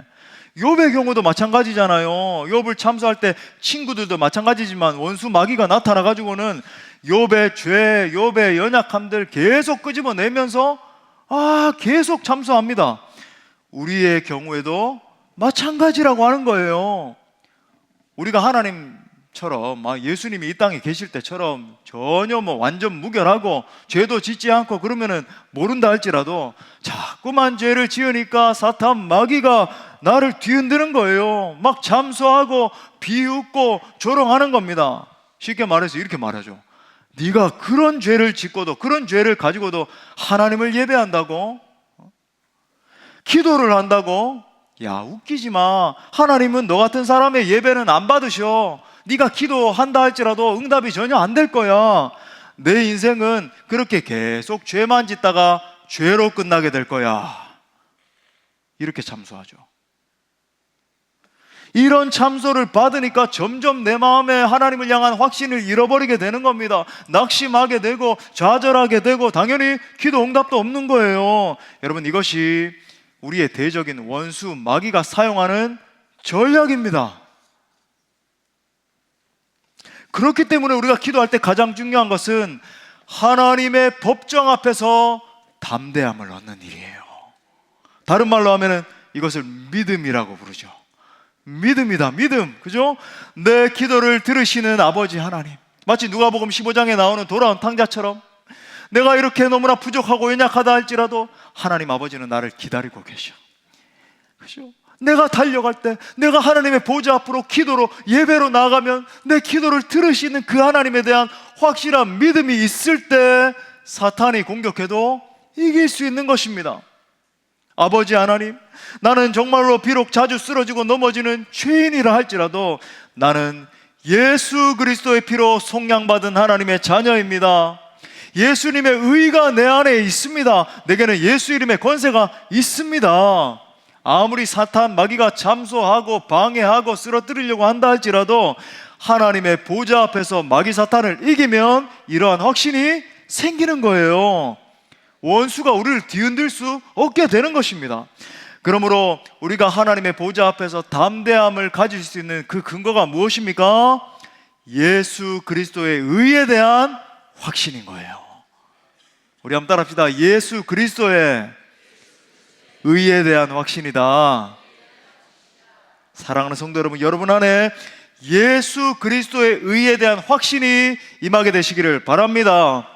욥의 경우도 마찬가지잖아요. 욥을 참소할 때 친구들도 마찬가지지만 원수 마귀가 나타나가지고는 욥의 죄, 욥의 연약함들 계속 끄집어내면서 계속 참소합니다. 우리의 경우에도 마찬가지라고 하는 거예요. 우리가 하나님처럼 예수님이 이 땅에 계실 때처럼 전혀 완전 무결하고 죄도 짓지 않고 그러면은 모른다 할지라도 자꾸만 죄를 지으니까 사탄 마귀가 나를 뒤흔드는 거예요. 막 참소하고 비웃고 조롱하는 겁니다. 쉽게 말해서 이렇게 말하죠. 네가 그런 죄를 짓고도, 그런 죄를 가지고도 하나님을 예배한다고? 기도를 한다고? 야, 웃기지 마. 하나님은 너 같은 사람의 예배는 안 받으셔. 네가 기도한다 할지라도 응답이 전혀 안 될 거야. 내 인생은 그렇게 계속 죄만 짓다가 죄로 끝나게 될 거야. 이렇게 참소하죠. 이런 참소를 받으니까 점점 내 마음에 하나님을 향한 확신을 잃어버리게 되는 겁니다. 낙심하게 되고 좌절하게 되고 당연히 기도 응답도 없는 거예요. 여러분, 이것이 우리의 대적인 원수 마귀가 사용하는 전략입니다. 그렇기 때문에 우리가 기도할 때 가장 중요한 것은 하나님의 법정 앞에서 담대함을 얻는 일이에요. 다른 말로 하면은 이것을 믿음이라고 부르죠. 믿음이다, 믿음. 그죠? 내 기도를 들으시는 아버지 하나님, 마치 누가복음 15장에 나오는 돌아온 탕자처럼 내가 이렇게 너무나 부족하고 연약하다 할지라도 하나님 아버지는 나를 기다리고 계셔. 그죠? 내가 달려갈 때, 내가 하나님의 보좌 앞으로 기도로 예배로 나가면 내 기도를 들으시는 그 하나님에 대한 확실한 믿음이 있을 때 사탄이 공격해도 이길 수 있는 것입니다. 아버지 하나님, 나는 정말로 비록 자주 쓰러지고 넘어지는 죄인이라 할지라도 나는 예수 그리스도의 피로 속량받은 하나님의 자녀입니다. 예수님의 의가 내 안에 있습니다. 내게는 예수 이름의 권세가 있습니다. 아무리 사탄 마귀가 참소하고 방해하고 쓰러뜨리려고 한다 할지라도 하나님의 보좌 앞에서 마귀 사탄을 이기면 이러한 확신이 생기는 거예요. 원수가 우리를 뒤흔들 수 없게 되는 것입니다. 그러므로 우리가 하나님의 보좌 앞에서 담대함을 가질 수 있는 그 근거가 무엇입니까? 예수 그리스도의 의에 대한 확신인 거예요. 우리 한번 따라합시다. 예수 그리스도의 의에 대한 확신이다. 사랑하는 성도 여러분, 여러분 안에 예수 그리스도의 의에 대한 확신이 임하게 되시기를 바랍니다.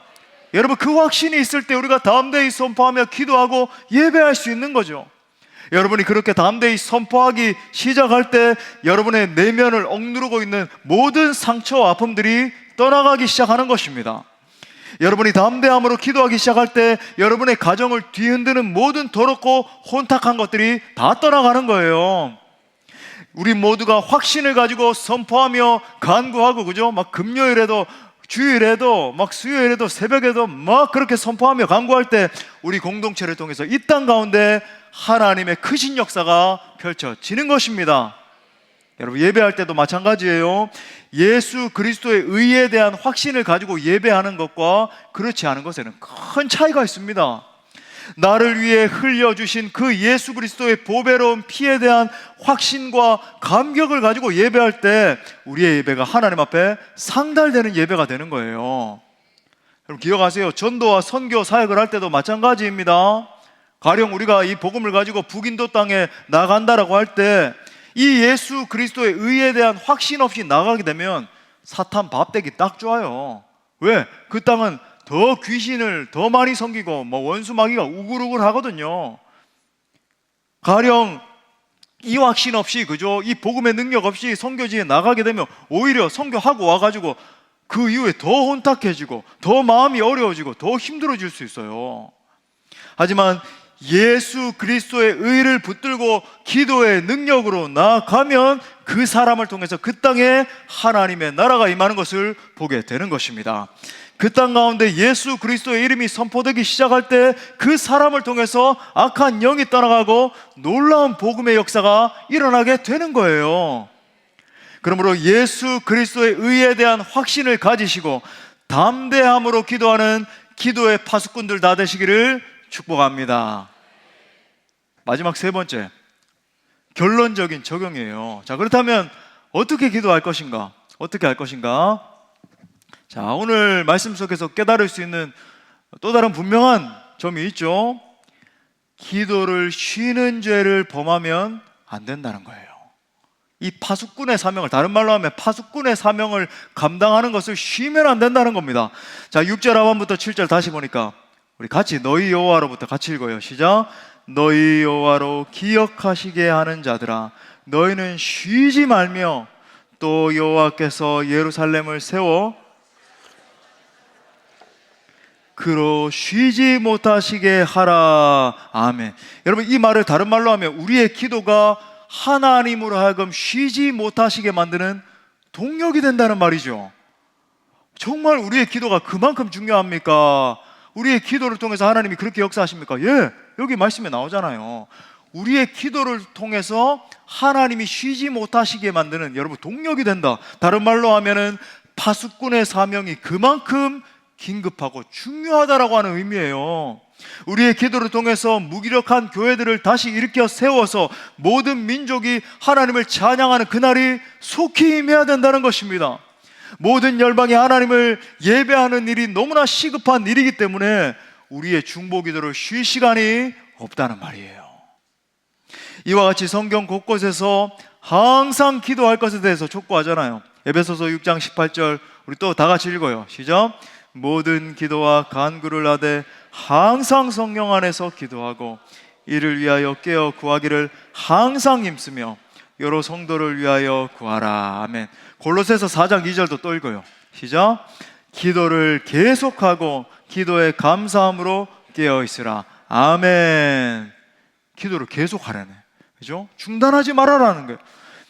여러분, 그 확신이 있을 때 우리가 담대히 선포하며 기도하고 예배할 수 있는 거죠. 여러분이 그렇게 담대히 선포하기 시작할 때 여러분의 내면을 억누르고 있는 모든 상처와 아픔들이 떠나가기 시작하는 것입니다. 여러분이 담대함으로 기도하기 시작할 때 여러분의 가정을 뒤흔드는 모든 더럽고 혼탁한 것들이 다 떠나가는 거예요. 우리 모두가 확신을 가지고 선포하며 간구하고, 그죠? 막 금요일에도, 주일에도, 막 수요일에도, 새벽에도 막 그렇게 선포하며 간구할 때 우리 공동체를 통해서 이 땅 가운데 하나님의 크신 역사가 펼쳐지는 것입니다. 여러분, 예배할 때도 마찬가지예요. 예수 그리스도의 의에 대한 확신을 가지고 예배하는 것과 그렇지 않은 것에는 큰 차이가 있습니다. 나를 위해 흘려주신 그 예수 그리스도의 보배로운 피에 대한 확신과 감격을 가지고 예배할 때 우리의 예배가 하나님 앞에 상달되는 예배가 되는 거예요. 여러분, 기억하세요. 전도와 선교 사역을 할 때도 마찬가지입니다. 가령 우리가 이 복음을 가지고 북인도 땅에 나간다라고 할 때 이 예수 그리스도의 의에 대한 확신 없이 나가게 되면 사탄 밥되기 딱 좋아요. 왜? 그 땅은 더 귀신을 더 많이 섬기고 원수 마귀가 우글우글 하거든요. 가령 이 확신 없이, 그죠? 이 복음의 능력 없이 선교지에 나가게 되면 오히려 선교하고 와가지고 그 이후에 더 혼탁해지고 더 마음이 어려워지고 더 힘들어질 수 있어요. 하지만 예수 그리스도의 의를 붙들고 기도의 능력으로 나아가면 그 사람을 통해서 그 땅에 하나님의 나라가 임하는 것을 보게 되는 것입니다. 그 땅 가운데 예수 그리스도의 이름이 선포되기 시작할 때 그 사람을 통해서 악한 영이 떠나가고 놀라운 복음의 역사가 일어나게 되는 거예요. 그러므로 예수 그리스도의 의에 대한 확신을 가지시고 담대함으로 기도하는 기도의 파수꾼들 다 되시기를 축복합니다. 마지막 세 번째, 결론적인 적용이에요. 자, 그렇다면 어떻게 기도할 것인가? 어떻게 할 것인가? 자, 오늘 말씀 속에서 깨달을 수 있는 또 다른 분명한 점이 있죠. 기도를 쉬는 죄를 범하면 안 된다는 거예요. 이 파수꾼의 사명을, 다른 말로 하면 파수꾼의 사명을 감당하는 것을 쉬면 안 된다는 겁니다. 자, 6절 하반부터 7절 다시 보니까 우리 같이 너희 여호와로부터 같이 읽어요. 시작. 너희 여호와로 기억하시게 하는 자들아, 너희는 쉬지 말며 또 여호와께서 예루살렘을 세워 그로 쉬지 못하시게 하라. 아멘. 여러분, 이 말을 다른 말로 하면 우리의 기도가 하나님으로 하여금 쉬지 못하시게 만드는 동력이 된다는 말이죠. 정말 우리의 기도가 그만큼 중요합니까? 우리의 기도를 통해서 하나님이 그렇게 역사하십니까? 예, 여기 말씀에 나오잖아요. 우리의 기도를 통해서 하나님이 쉬지 못하시게 만드는, 여러분, 동력이 된다. 다른 말로 하면은 파수꾼의 사명이 그만큼 긴급하고 중요하다라고 하는 의미예요. 우리의 기도를 통해서 무기력한 교회들을 다시 일으켜 세워서 모든 민족이 하나님을 찬양하는 그날이 속히 임해야 된다는 것입니다. 모든 열방이 하나님을 예배하는 일이 너무나 시급한 일이기 때문에 우리의 중보 기도를 쉴 시간이 없다는 말이에요. 이와 같이 성경 곳곳에서 항상 기도할 것에 대해서 촉구하잖아요. 에베소서 6장 18절 우리 또 다 같이 읽어요. 시작. 모든 기도와 간구를 하되 항상 성령 안에서 기도하고 이를 위하여 깨어 구하기를 항상 힘쓰며 여러 성도를 위하여 구하라. 아멘. 골로새서 4장 2절도 또 읽어요. 시작. 기도를 계속하고 기도에 감사함으로 깨어 있으라. 아멘. 기도를 계속하라네. 그죠? 중단하지 말아라는 거예요.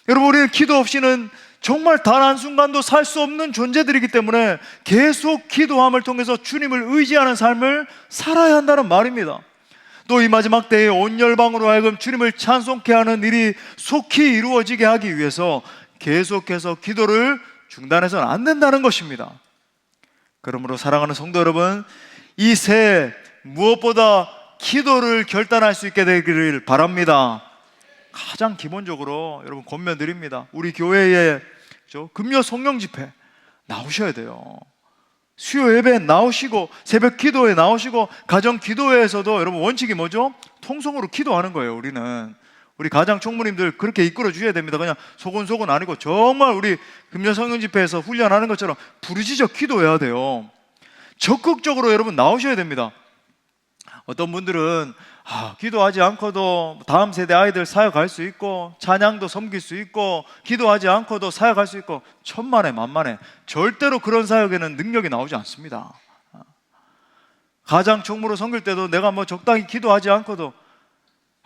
여러분, 우리는 기도 없이는 정말 단 한순간도 살 수 없는 존재들이기 때문에 계속 기도함을 통해서 주님을 의지하는 삶을 살아야 한다는 말입니다. 또 이 마지막 때에 온 열방으로 하여금 주님을 찬송케 하는 일이 속히 이루어지게 하기 위해서 계속해서 기도를 중단해서는 안 된다는 것입니다. 그러므로 사랑하는 성도 여러분, 이 새해 무엇보다 기도를 결단할 수 있게 되기를 바랍니다. 가장 기본적으로 여러분 권면드립니다. 우리 교회에 금요 성령 집회 나오셔야 돼요. 수요 예배에 나오시고 새벽 기도에 나오시고 가정 기도회에서도 여러분 원칙이 뭐죠? 통성으로 기도하는 거예요. 우리 가장 총무님들 그렇게 이끌어 주셔야 됩니다. 그냥 소곤소곤 아니고 정말 우리 금요 성령 집회에서 훈련하는 것처럼 부르짖어 기도해야 돼요. 적극적으로 여러분 나오셔야 됩니다. 어떤 분들은 기도하지 않고도 다음 세대 아이들 사역할 수 있고 찬양도 섬길 수 있고 기도하지 않고도 사역할 수 있고 천만에 만만에 절대로 그런 사역에는 능력이 나오지 않습니다. 가장 총무로 섬길 때도 내가 적당히 기도하지 않고도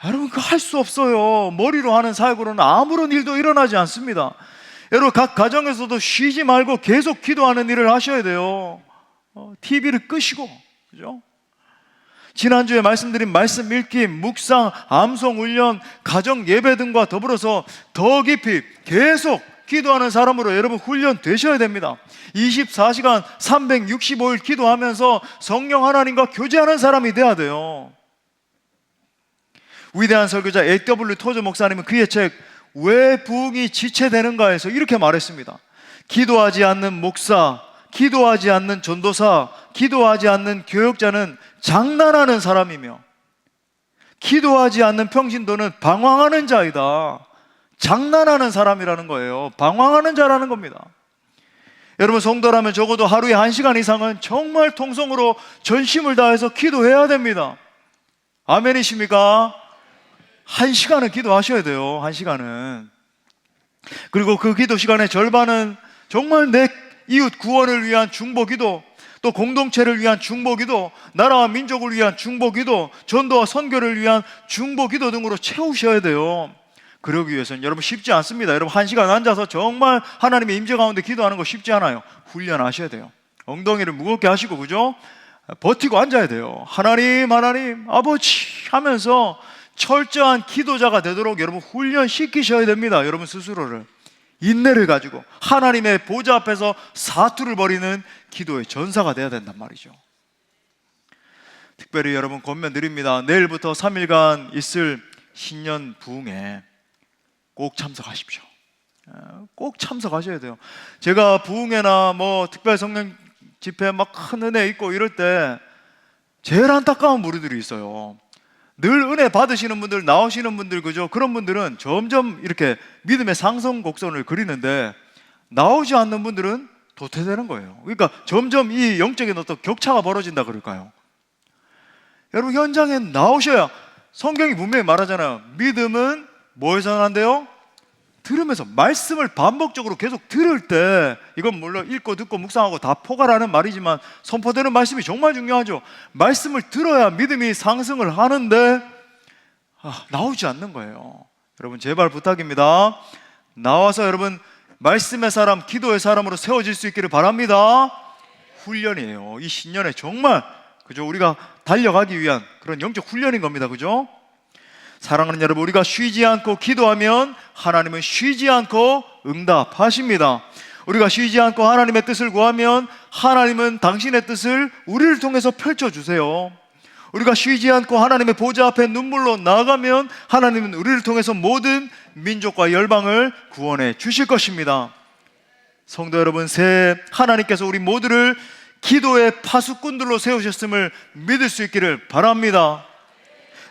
여러분 그거 할 수 없어요. 머리로 하는 사역으로는 아무런 일도 일어나지 않습니다. 여러분 각 가정에서도 쉬지 말고 계속 기도하는 일을 하셔야 돼요. TV를 끄시고, 그죠? 지난주에 말씀드린 말씀 읽기, 묵상, 암송 훈련, 가정 예배 등과 더불어서 더 깊이 계속 기도하는 사람으로 여러분 훈련 되셔야 됩니다. 24시간 365일 기도하면서 성령 하나님과 교제하는 사람이 돼야 돼요. 위대한 설교자 A.W. 토저 목사님은 그의 책 왜 부흥이 지체되는가에서 이렇게 말했습니다. 기도하지 않는 목사, 기도하지 않는 전도사, 기도하지 않는 교역자는 장난하는 사람이며 기도하지 않는 평신도는 방황하는 자이다. 장난하는 사람이라는 거예요. 방황하는 자라는 겁니다. 여러분 성도라면 적어도 하루에 1시간 이상은 정말 통성으로 전심을 다해서 기도해야 됩니다. 아멘이십니까? 1시간은 기도하셔야 돼요. 1시간은. 그리고 그 기도 시간의 절반은 정말 내 이웃 구원을 위한 중보기도, 또 공동체를 위한 중보기도, 나라와 민족을 위한 중보기도, 전도와 선교를 위한 중보기도 등으로 채우셔야 돼요. 그러기 위해서는 여러분 쉽지 않습니다. 여러분 1시간 앉아서 정말 하나님의 임재 가운데 기도하는 거 쉽지 않아요. 훈련하셔야 돼요. 엉덩이를 무겁게 하시고, 그죠? 버티고 앉아야 돼요. 하나님 아버지 하면서 철저한 기도자가 되도록 여러분 훈련시키셔야 됩니다. 여러분 스스로를 인내를 가지고 하나님의 보좌 앞에서 사투를 벌이는 기도의 전사가 돼야 된단 말이죠. 특별히 여러분 권면드립니다. 내일부터 3일간 있을 신년 부흥에 꼭 참석하십시오. 꼭 참석하셔야 돼요. 제가 부흥회나 특별 성령 집회 큰 은혜 있고 이럴 때 제일 안타까운 무리들이 있어요. 늘 은혜 받으시는 분들, 나오시는 분들, 그죠? 그런 분들은 점점 이렇게 믿음의 상승 곡선을 그리는데 나오지 않는 분들은 도태되는 거예요. 그러니까 점점 이 영적인 어떤 격차가 벌어진다 그럴까요? 여러분 현장에 나오셔야, 성경이 분명히 말하잖아요. 믿음은 뭐에서 난대요? 들으면서. 말씀을 반복적으로 계속 들을 때, 이건 물론 읽고 듣고 묵상하고 다 포괄하는 말이지만 선포되는 말씀이 정말 중요하죠. 말씀을 들어야 믿음이 상승을 하는데 나오지 않는 거예요. 여러분 제발 부탁입니다. 나와서 여러분 말씀의 사람, 기도의 사람으로 세워질 수 있기를 바랍니다. 훈련이에요. 이 신년에 정말, 그죠? 우리가 달려가기 위한 그런 영적 훈련인 겁니다. 그죠? 사랑하는 여러분, 우리가 쉬지 않고 기도하면 하나님은 쉬지 않고 응답하십니다. 우리가 쉬지 않고 하나님의 뜻을 구하면 하나님은 당신의 뜻을 우리를 통해서 펼쳐주세요. 우리가 쉬지 않고 하나님의 보좌 앞에 눈물로 나아가면 하나님은 우리를 통해서 모든 민족과 열방을 구원해 주실 것입니다. 성도 여러분, 새해 하나님께서 우리 모두를 기도의 파수꾼들로 세우셨음을 믿을 수 있기를 바랍니다.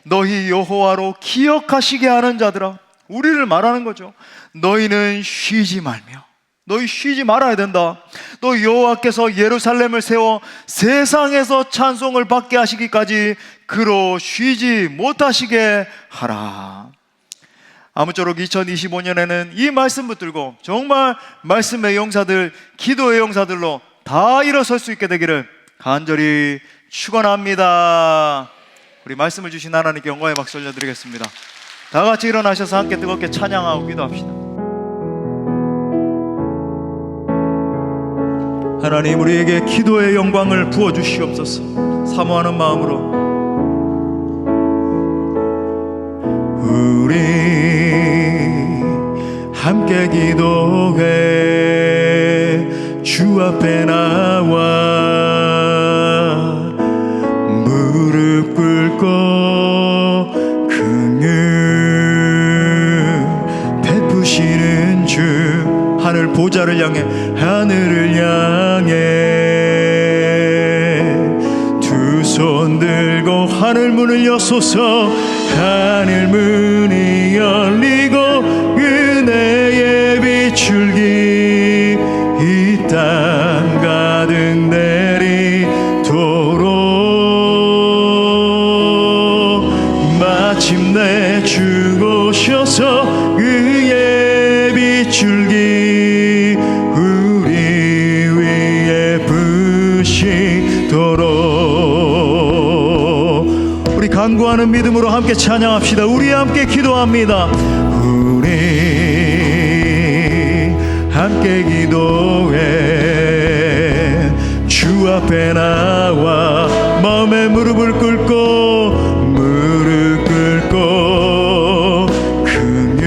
너희 여호와로 기억하시게 하는 자들아, 우리를 말하는 거죠. 너희는 쉬지 말며, 너희 쉬지 말아야 된다. 또 여호와께서 예루살렘을 세워 세상에서 찬송을 받게 하시기까지 그로 쉬지 못하시게 하라. 아무쪼록 2025년에는 이 말씀 붙들고 정말 말씀의 용사들, 기도의 용사들로 다 일어설 수 있게 되기를 간절히 축원합니다. 우리 말씀을 주신 하나님께 영광의 박수 올려드리겠습니다. 다 같이 일어나셔서 함께 뜨겁게 찬양하고 기도합시다. 하나님, 우리에게 기도의 영광을 부어주시옵소서. 사모하는 마음으로 우리 함께 기도해 주 앞에 나와 무릎 꿇고 긍휼 베푸시는 주, 하늘 보좌를 향해, 하늘을 향해 두 손 들고 하늘 문을 여소서. 하늘 문이 열리고 은혜의 비출기 이 땅 가득 내리도록 비출기 우리 위에 부시도록. 우리 간구하는 믿음으로 함께 찬양합시다. 우리 함께 기도합니다. 우리 함께 기도해. 주 앞에 나와 마음의 무릎을 꿇고 긍휼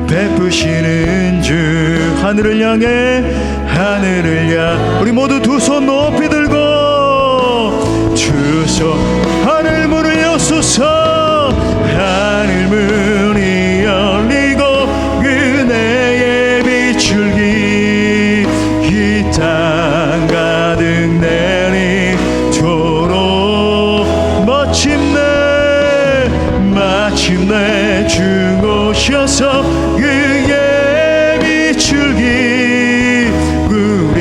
베푸시는 주. 하늘을 향해 우리 모두 두 손 높이 들고 두 손 하늘 문을 여소서. 하늘 문이 열리고 은혜의 비출기 이 땅 가득 내리도록. 마침내 주 오셔서 그의 비출기 우리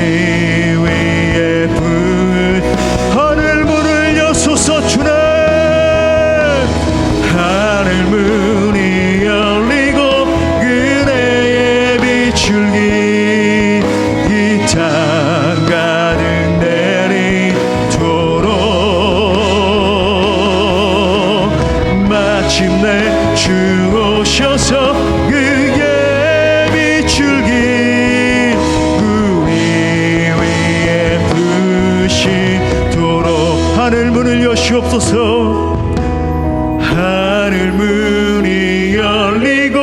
위에 하늘 문을 여소서. 주님 하늘 문이 열리고 은혜의 비출기 이 땅 가득 내리도록. 마침내 주 오셔서 그의 비출기 우리 위에 부시도록. 하늘 문을 여시옵소서. 하늘 문이 열리고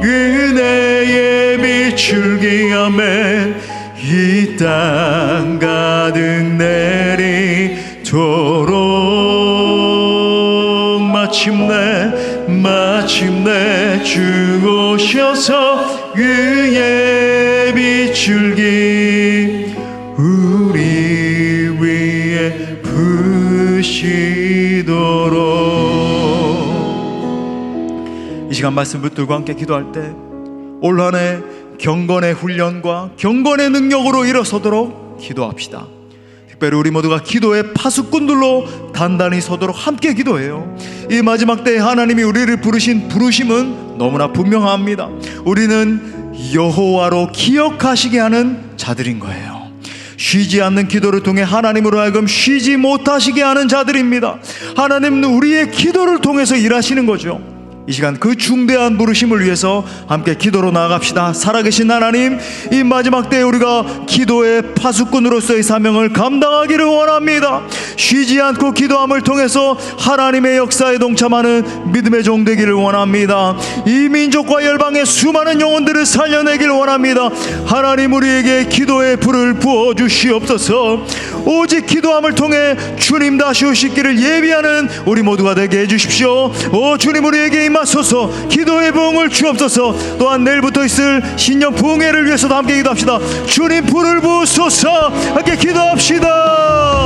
은혜의 비출기 아멘 이 땅 가득 내리도록. 마침내 주 오셔서 그의 비출기 우리 위에 부시도록. 이 시간 말씀 붙들고 함께 기도할 때 올 한 해 경건의 훈련과 경건의 능력으로 일어서도록 기도합시다. 특별히 우리 모두가 기도의 파수꾼들로 단단히 서도록 함께 기도해요. 이 마지막 때에 하나님이 우리를 부르신 부르심은 너무나 분명합니다. 우리는 여호와로 기억하시게 하는 자들인 거예요. 쉬지 않는 기도를 통해 하나님으로 하여금 쉬지 못하시게 하는 자들입니다. 하나님은 우리의 기도를 통해서 일하시는 거죠. 이 시간 그 중대한 부르심을 위해서 함께 기도로 나아갑시다. 살아계신 하나님, 이 마지막 때에 우리가 기도의 파수꾼으로서의 사명을 감당하기를 원합니다. 쉬지 않고 기도함을 통해서 하나님의 역사에 동참하는 믿음의 종 되기를 원합니다. 이 민족과 열방의 수많은 영혼들을 살려내기를 원합니다. 하나님, 우리에게 기도의 불을 부어주시옵소서. 오직 기도함을 통해 주님 다시 오시기를 예비하는 우리 모두가 되게 해주십시오. 오 주님, 우리에게 임하소서. 기도의 부흥을 주옵소서. 또한 내일부터 있을 신년 부흥회를 위해서도 함께 기도합시다. 주님, 불을 부으소서. 함께 기도합시다.